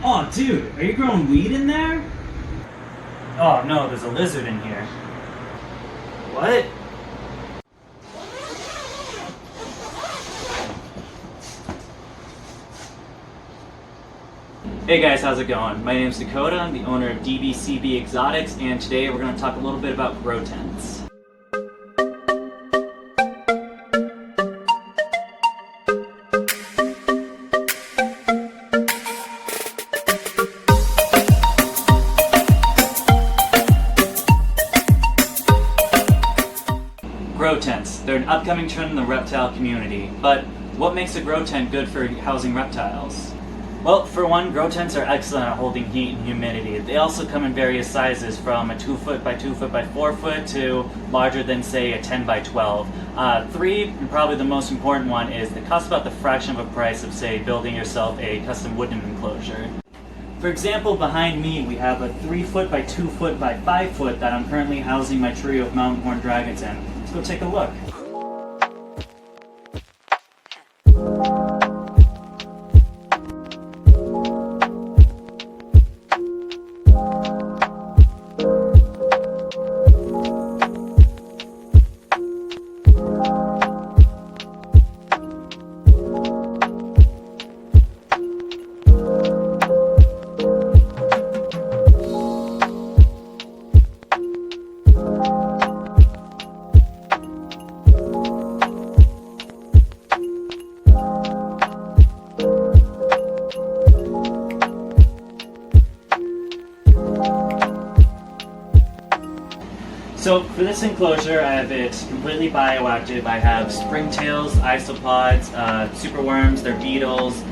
Oh, dude, are you growing weed in there? Oh no, there's a lizard in here. What? Hey guys, how's it going? My name's Dakota, I'm the owner of DBCB Exotics, and today we're going to talk a little bit about grow tents. Grow tents. They're an upcoming trend in the reptile community, but what makes a grow tent good for housing reptiles? Well, for one, grow tents are excellent at holding heat and humidity. They also come in various sizes, from a 2 foot by 2 foot by 4 foot to larger than, say, a 10 by 12. Three, and probably the most important one, is they cost about the fraction of a price of, say, building yourself a custom wooden enclosure. For example, behind me we have a 3 foot by 2 foot by 5 foot that I'm currently housing my trio of mountain horned dragons in. Let's go take a look. So for this enclosure, I have it completely bioactive. I have springtails, isopods, superworms, their beetles,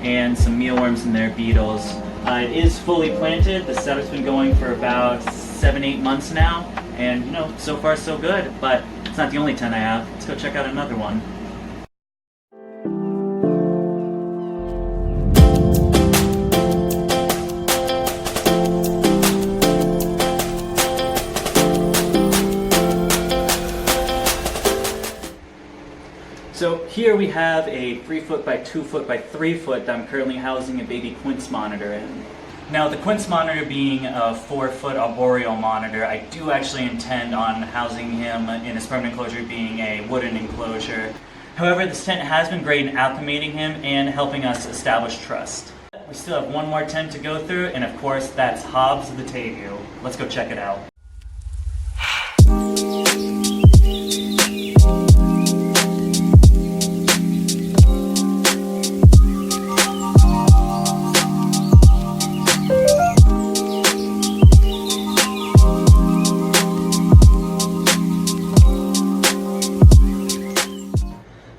and some mealworms and their beetles. It is fully planted. The setup's been going for about 7-8 months now, and you know, so far so good. But it's not the only tent I have. Let's go check out another one. So here we have a 3 foot by 2 foot by 3 foot that I'm currently housing a baby quince monitor in. Now, the quince monitor being a 4 foot arboreal monitor, I do actually intend on housing him in his permanent enclosure being a wooden enclosure. However, this tent has been great in acclimating him and helping us establish trust. We still have one more tent to go through, and of course that's Hobbs the Tegu. Let's go check it out.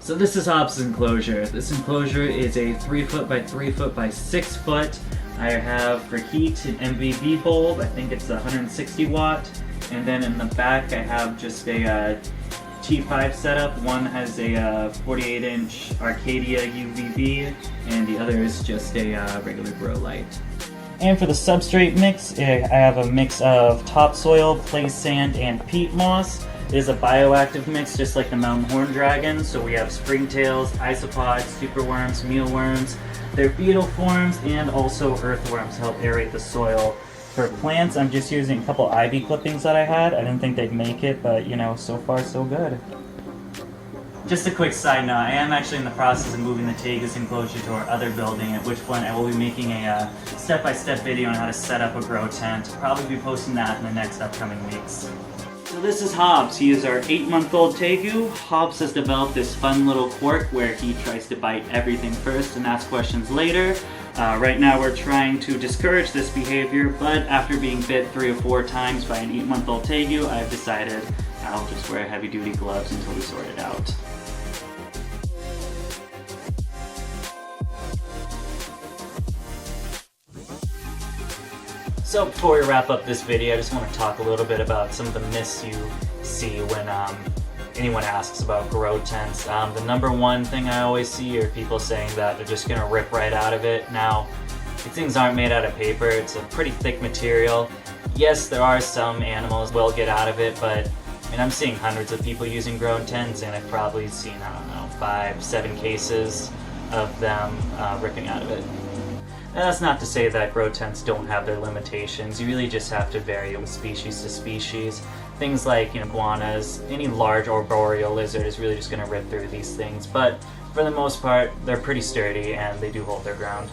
So this is Hobbs' enclosure. This enclosure is a 3 foot by 3 foot by 6 foot. I have for heat an MVB bulb, I think it's 160 watt. And then in the back I have just a T5 setup. One has a 48 inch Arcadia UVB and the other is just a regular grow light. And for the substrate mix, I have a mix of topsoil, clay sand, and peat moss. It is a bioactive mix, just like the mountain horned dragon. So we have springtails, isopods, superworms, mealworms, their beetle forms, and also earthworms to help aerate the soil. For plants, I'm just using a couple ivy clippings that I had. I didn't think they'd make it, but you know, so far so good. Just a quick side note, I am actually in the process of moving the Tegus enclosure to our other building, at which point I will be making a step-by-step video on how to set up a grow tent. Probably be posting that in the next upcoming weeks. So this is Hobbs. He is our 8-month-old Tegu. Hobbs has developed this fun little quirk where he tries to bite everything first and ask questions later. Right now we're trying to discourage this behavior, but after being bit 3 or 4 times by an 8-month-old Tegu, I've decided I'll just wear heavy-duty gloves until we sort it out. So before we wrap up this video, I just want to talk a little bit about some of the myths you see when anyone asks about grow tents. The number one thing I always see are people saying that they're just going to rip right out of it. Now, these things aren't made out of paper. It's a pretty thick material. Yes, there are some animals will get out of it, but I mean, I'm seeing hundreds of people using grow tents, and I've probably seen, I don't know, 5-7 cases of them ripping out of it. And that's not to say that grow tents don't have their limitations. You really just have to vary from species to species. Things like, iguanas, any large arboreal lizard is really just going to rip through these things. But for the most part, they're pretty sturdy and they do hold their ground.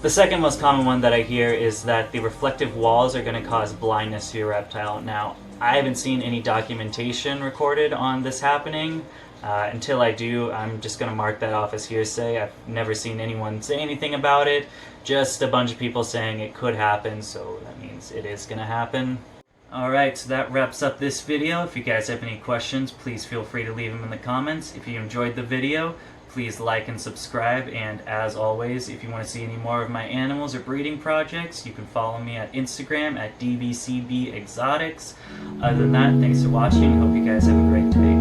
The second most common one that I hear is that the reflective walls are going to cause blindness to your reptile. Now, I haven't seen any documentation recorded on this happening. Until I do, I'm just going to mark that off as hearsay. I've never seen anyone say anything about it. Just a bunch of people saying it could happen, so that means it is going to happen. Alright, so that wraps up this video. If you guys have any questions, please feel free to leave them in the comments. If you enjoyed the video, please like and subscribe, and as always, if you want to see any more of my animals or breeding projects, you can follow me at Instagram at dbcbexotics. Other than that, thanks for watching. Hope you guys have a great day.